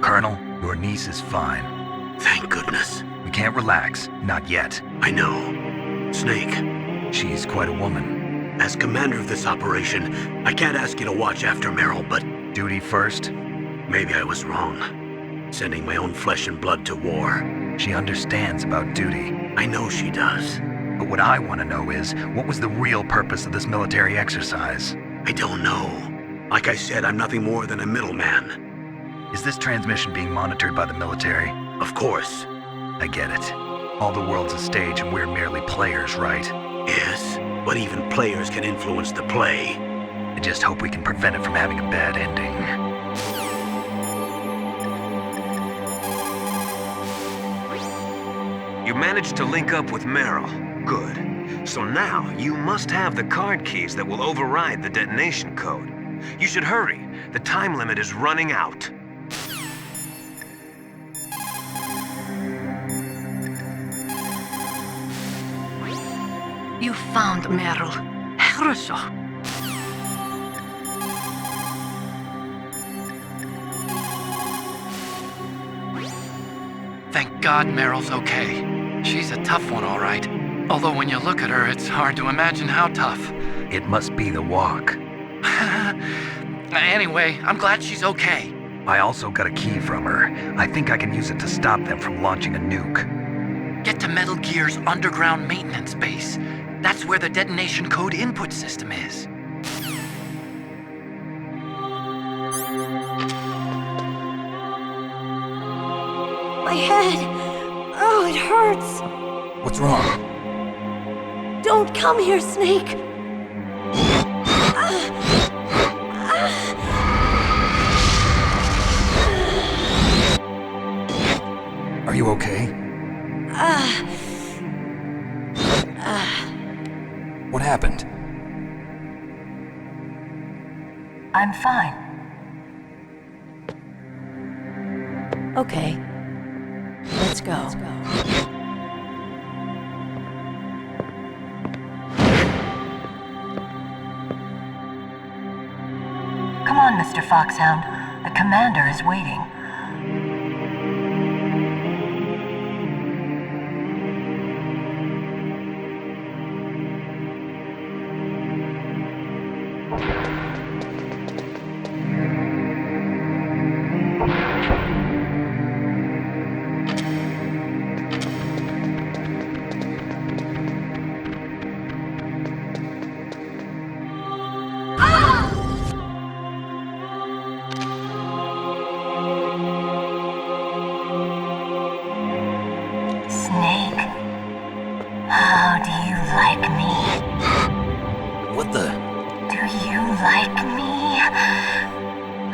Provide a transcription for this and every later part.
Colonel, your niece is fine. Thank goodness. We can't relax, not yet. I know. Snake, She's quite a woman. as commander of this operation, I can't ask you to watch after Meryl, but Duty first? maybe I was wrong. Sending my own flesh and blood to war. She understands about duty. I know she does. But what I want to know is, what was the real purpose of this military exercise? I don't know. Like I said, I'm nothing more than a middleman. Is this transmission being monitored by the military? Of course. I get it. All the world's a stage and we're merely players, right? Yes, but even players can influence the play. I just hope we can prevent it from having a bad ending. You managed to link up with Meryl. Good. So now, you must have the card keys that will override the detonation code. You should hurry. The time limit is running out. You found Meryl. хорошо. Thank God Meryl's okay. She's a tough one, all right. Although when you look at her, it's hard to imagine how tough. It must be the walk. Anyway, I'm glad she's okay. I also got a key from her. I think I can use it to stop them from launching a nuke. Get to Metal Gear's underground maintenance base. That's where the detonation code input system is. My head. Oh, it hurts. What's wrong? Don't come here, Snake. Are you okay? What happened? I'm fine. Okay. Let's go. Come on, Mr. Foxhound. The commander is waiting. Snake, how do you like me? What the? Do you like me?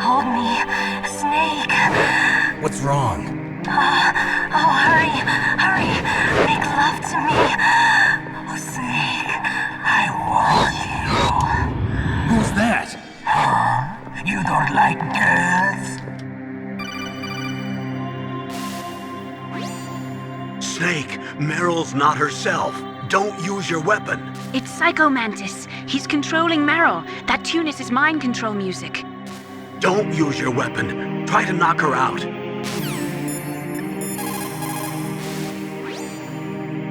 Hold me, Snake. What's wrong? Oh, hurry, hurry. Make love to me. Oh, Snake, I want Who's that? you. You don't like girls? Snake, Meryl's not herself. Don't use your weapon. It's Psicho Mantis. He's controlling Meryl. That tune is his mind control music. Don't use your weapon. Try to knock her out.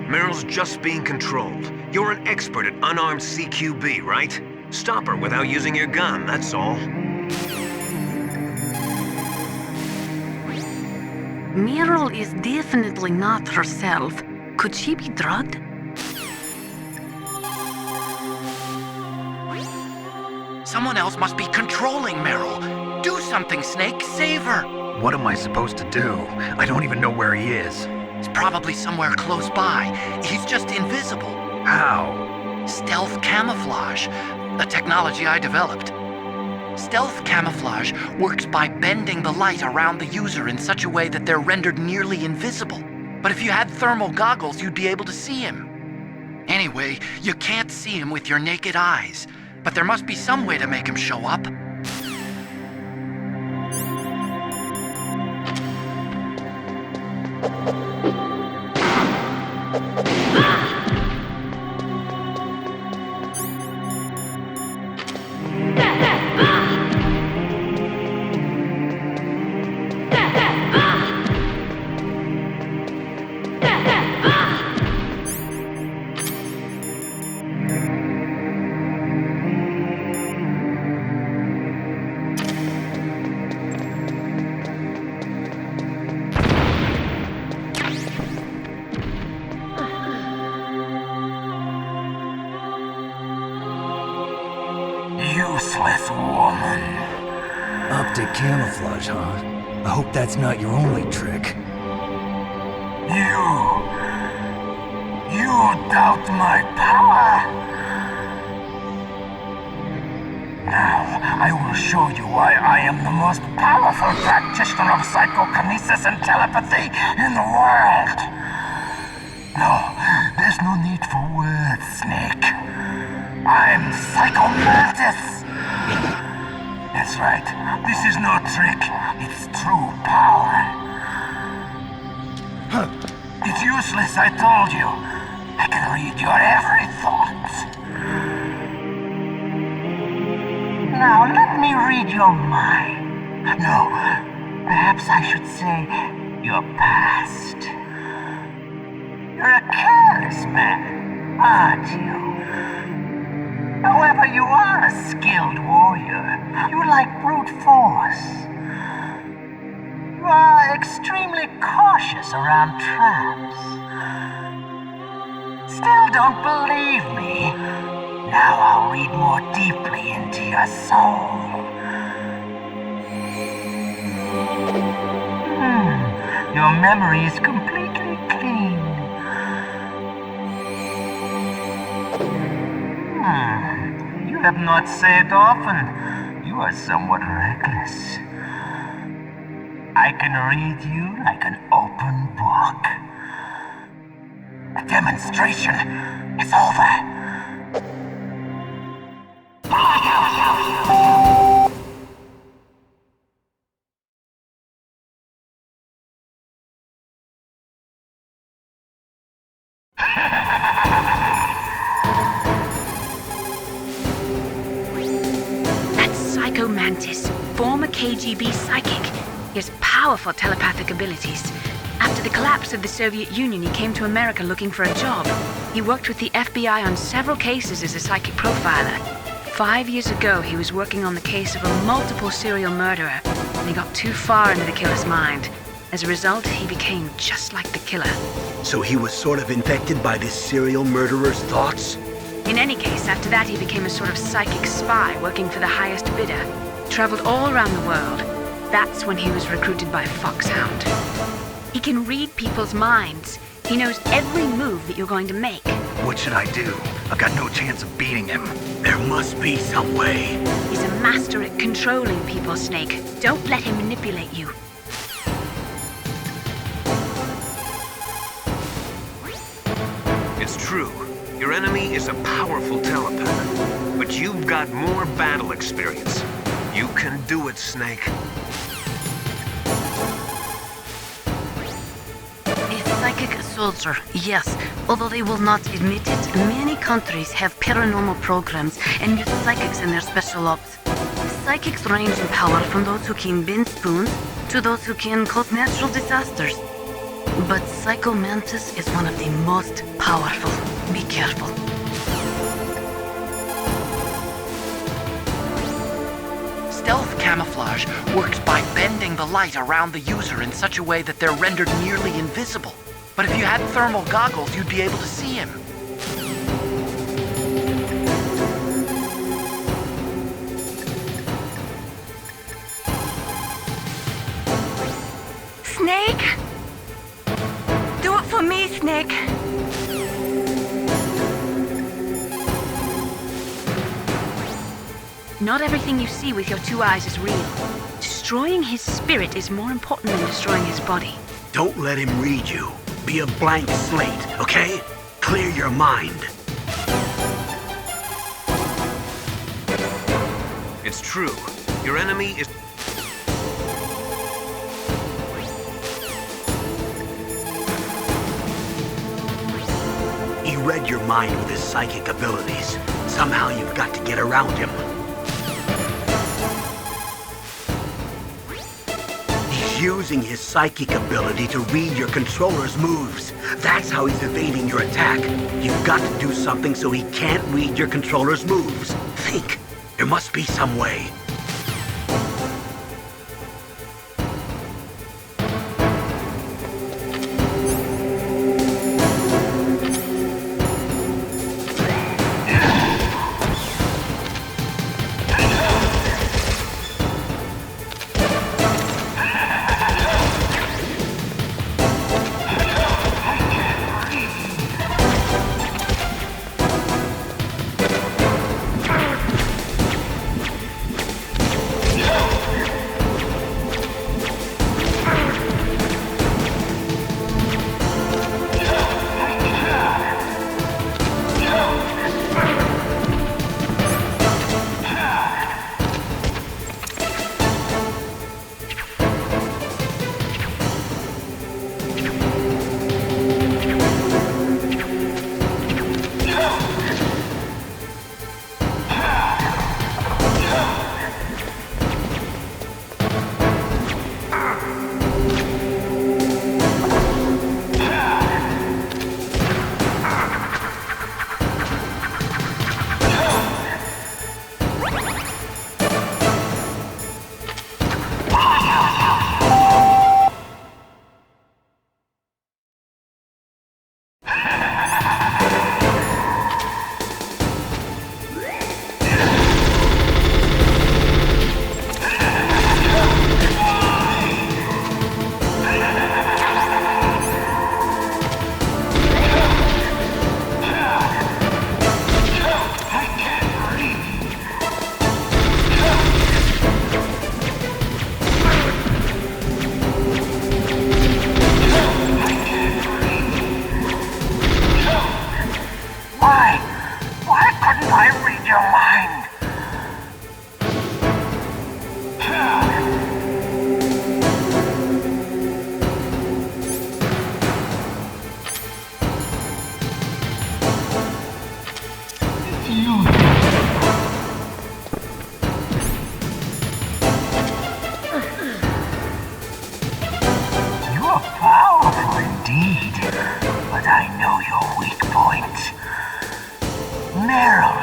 Meryl's just being controlled. You're an expert at unarmed CQB, right? Stop her without using your gun, that's all. Meryl is definitely not herself. Could she be drugged? Someone else must be controlling Meryl. Do something, Snake. Save her. What am I supposed to do? I don't even know where he is. He's probably somewhere close by. He's just invisible. How? Stealth camouflage, a technology I developed. Stealth camouflage works by bending the light around the user in such a way that they're rendered nearly invisible. But if you had thermal goggles, you'd be able to see him. Anyway, you can't see him with your naked eyes, but there must be some way to make him show up. useless woman. Optic camouflage, huh? I hope that's not your only trick. You doubt my power? Now, I will show you why I am the most powerful practitioner of psychokinesis and telepathy in the world. No, there's no need for words, Snake. I'm Psicho Mantis. That's right. This is no trick. It's true power. It's useless, I told you. I can read your every thought. Now, let me read your mind. No, perhaps I should say your past. You're a careless man, aren't you? However, you are a skilled warrior. You like brute force. You are extremely cautious around traps. Still don't believe me? Now I'll read more deeply into your soul. Your memory is completely clean. You have not said often. You are somewhat reckless. I can read you like an open book. The demonstration is over. That's Psicho Mantis, former KGB psychic. He has powerful telepathic abilities. After the collapse of the Soviet Union, he came to America looking for a job. He worked with the FBI on several cases as a psychic profiler. 5 years ago, he was working on the case of a multiple serial murderer, and he got too far into the killer's mind. As a result, he became just like the killer. So he was sort of infected by this serial murderer's thoughts? In any case, after that, he became a sort of psychic spy working for the highest bidder. Traveled all around the world. That's when he was recruited by Foxhound. He can read people's minds. He knows every move that you're going to make. What should I do? I've got no chance of beating him. There must be some way. He's a master at controlling people, Snake. Don't let him manipulate you. It's true. Your enemy is a powerful telepath. But you've got more battle experience. You can do it, Snake. A psychic soldier, yes. Although they will not admit it, many countries have paranormal programs and use psychics in their special ops. Psychics range in power from those who can bend spoons to those who can cause natural disasters. But Psicho Mantis is one of the most powerful. Be careful. Stealth camouflage works by bending the light around the user in such a way that they're rendered nearly invisible. But if you had thermal goggles, you'd be able to see him. Snake? Do it for me, Snake. Not everything you see with your two eyes is real. Destroying his spirit is more important than destroying his body. Don't let him read you. Be a blank slate, okay? Clear your mind. It's true. Your enemy is... He read your mind with his psychic abilities. Somehow you've got to get around him. He's using his psychic ability to read your controller's moves. That's how he's evading your attack. You've got to do something so he can't read your controller's moves. Think. There must be some way. your mind. You're powerful indeed, but I know your weak point. Meryl,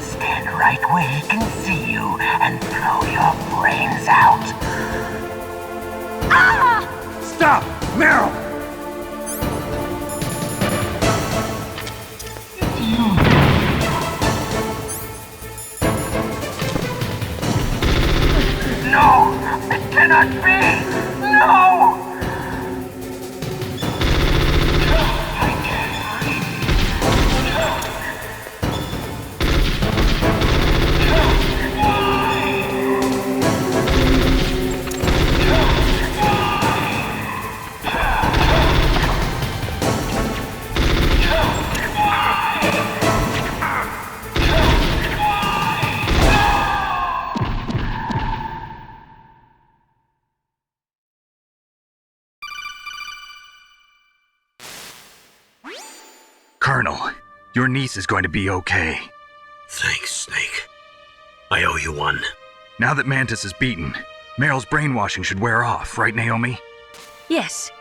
stand right where he can see you and blow your brains out. Stop! Meryl! No! It cannot be! No! I can't breathe. Colonel, your niece is going to be okay. Thanks, Snake. I owe you one. Now that Mantis is beaten, Meryl's brainwashing should wear off, right, Naomi? Yes.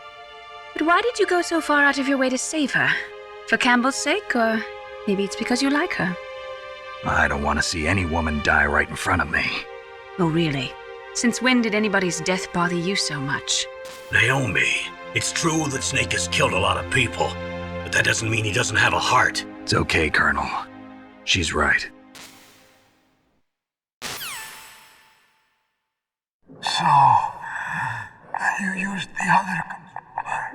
But why did you go so far out of your way to save her? For Campbell's sake, or maybe it's because you like her? I don't want to see any woman die right in front of me. Oh, really? Since when did anybody's death bother you so much? Naomi, it's true that Snake has killed a lot of people, but that doesn't mean he doesn't have a heart. It's okay, Colonel. She's right. So, you used the other controller.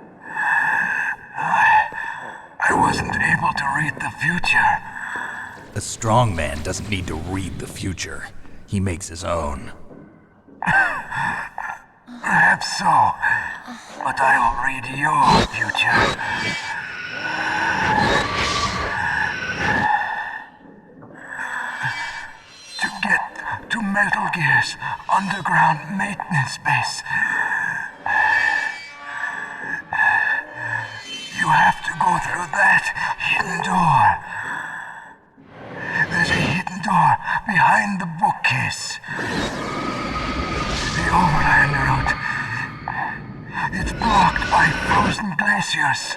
I wasn't able to read the future. A strong man doesn't need to read the future. He makes his own. Perhaps so, but I'll read your future. To get to Metal Gear's underground maintenance base, you have to go through that hidden door. There's a hidden door behind the bookcase. The overland route. It's blocked by frozen glaciers.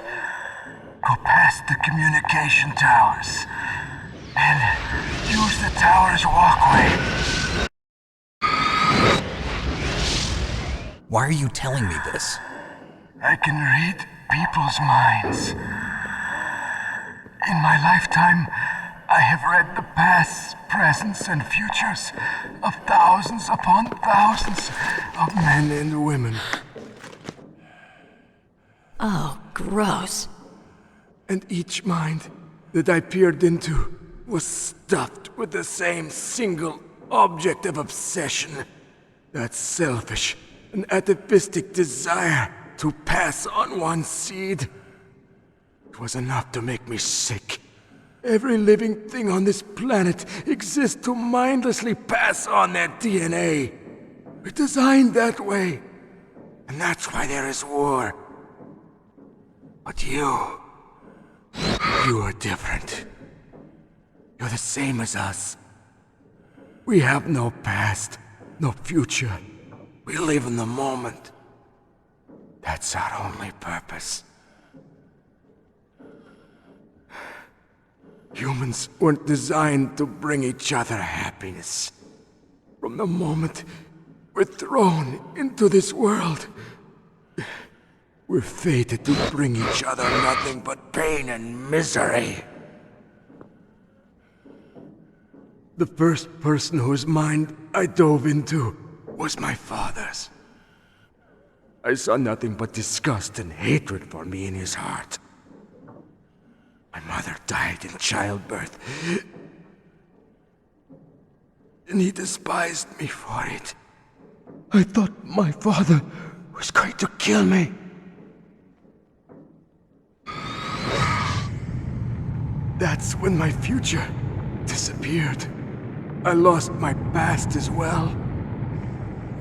Go past the communication towers. And use the tower's walkway. Why are you telling me this? I can read people's minds. In my lifetime, I have read the pasts, presents, and futures of thousands upon thousands of men and women. Oh, gross. And each mind that I peered into was stuffed with the same single object of obsession. That selfish and atavistic desire to pass on one's seed. It was enough to make me sick. Every living thing on this planet exists to mindlessly pass on their DNA. We're designed that way. And that's why there is war. But you are different. You're the same as us. We have no past, no future. We live in the moment. That's our only purpose. Humans weren't designed to bring each other happiness. From the moment we're thrown into this world, we're fated to bring each other nothing but pain and misery. The first person whose mind I dove into was my father's. I saw nothing but disgust and hatred for me in his heart. My mother died in childbirth, and he despised me for it. I thought my father was going to kill me. That's when my future disappeared. I lost my past as well.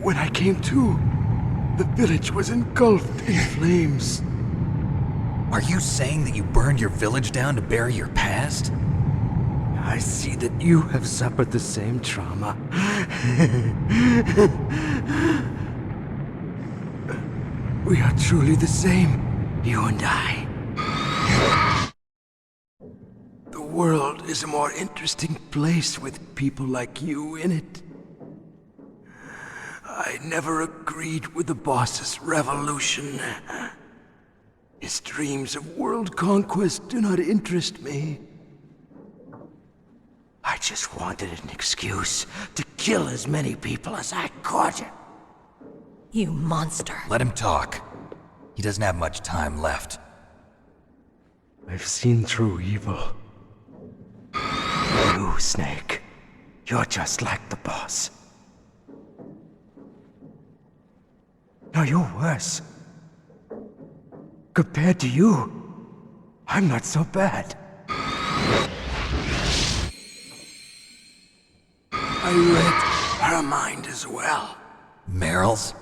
When I came to, the village was engulfed in flames. Are you saying that you burned your village down to bury your past? I see that you have suffered the same trauma. We are truly the same, you and I. The world is a more interesting place with people like you in it. I never agreed with the boss's revolution. His dreams of world conquest do not interest me. I just wanted an excuse to kill as many people as I could. You monster. Let him talk. He doesn't have much time left. I've seen through evil. You, Snake, you're just like the boss. No, you're worse. Compared to you, I'm not so bad. I read her mind as well. Meryl's?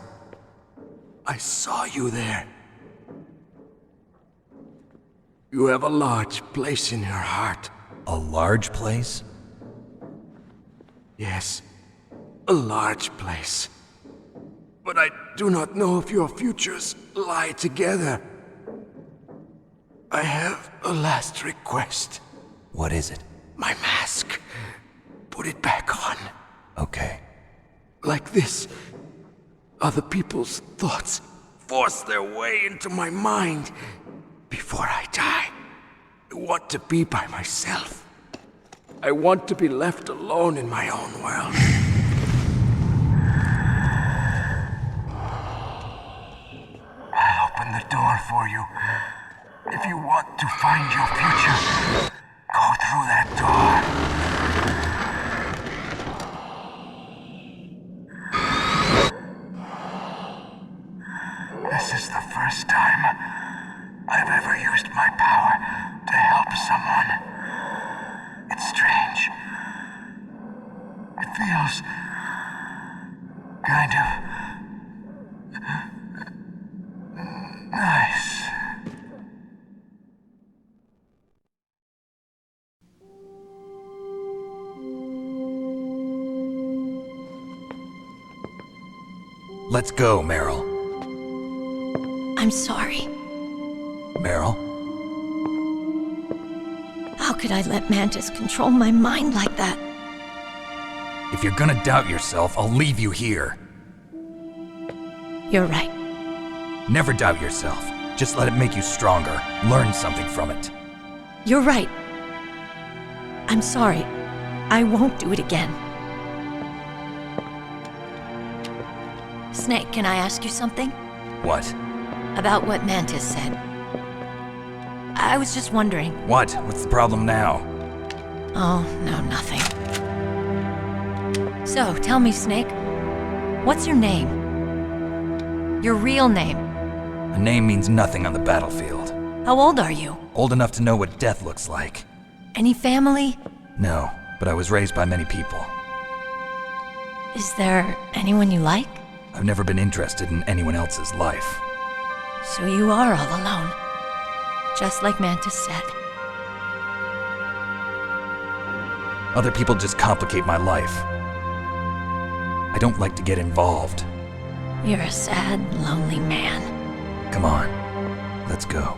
I saw you there. You have a large place in her heart. A large place? Yes, a large place. But I do not know if your futures lie together. I have a last request. What is it? My mask. Put it back on. Okay. Like this, other people's thoughts force their way into my mind. Before I die, I want to be by myself. I want to be left alone in my own world. I'll open the door for you. If you want to find your future, go through that door. This is the first time I've ever used my power to help someone. It's strange. It feels kind of nice. Let's go, Meryl. I'm sorry. Meryl? How could I let Mantis control my mind like that? If you're gonna doubt yourself, I'll leave you here. You're right. Never doubt yourself. Just let it make you stronger. Learn something from it. You're right. I'm sorry. I won't do it again. Snake, can I ask you something? What? About what Mantis said. I was just wondering. What? What's the problem now? Oh, no, nothing. So, tell me, Snake, what's your name? Your real name? A name means nothing on the battlefield. How old are you? Old enough to know what death looks like. Any family? No, but I was raised by many people. Is there anyone you like? I've never been interested in anyone else's life. So you are all alone. Just like Mantis said. Other people just complicate my life. I don't like to get involved. You're a sad, lonely man. Come on, let's go.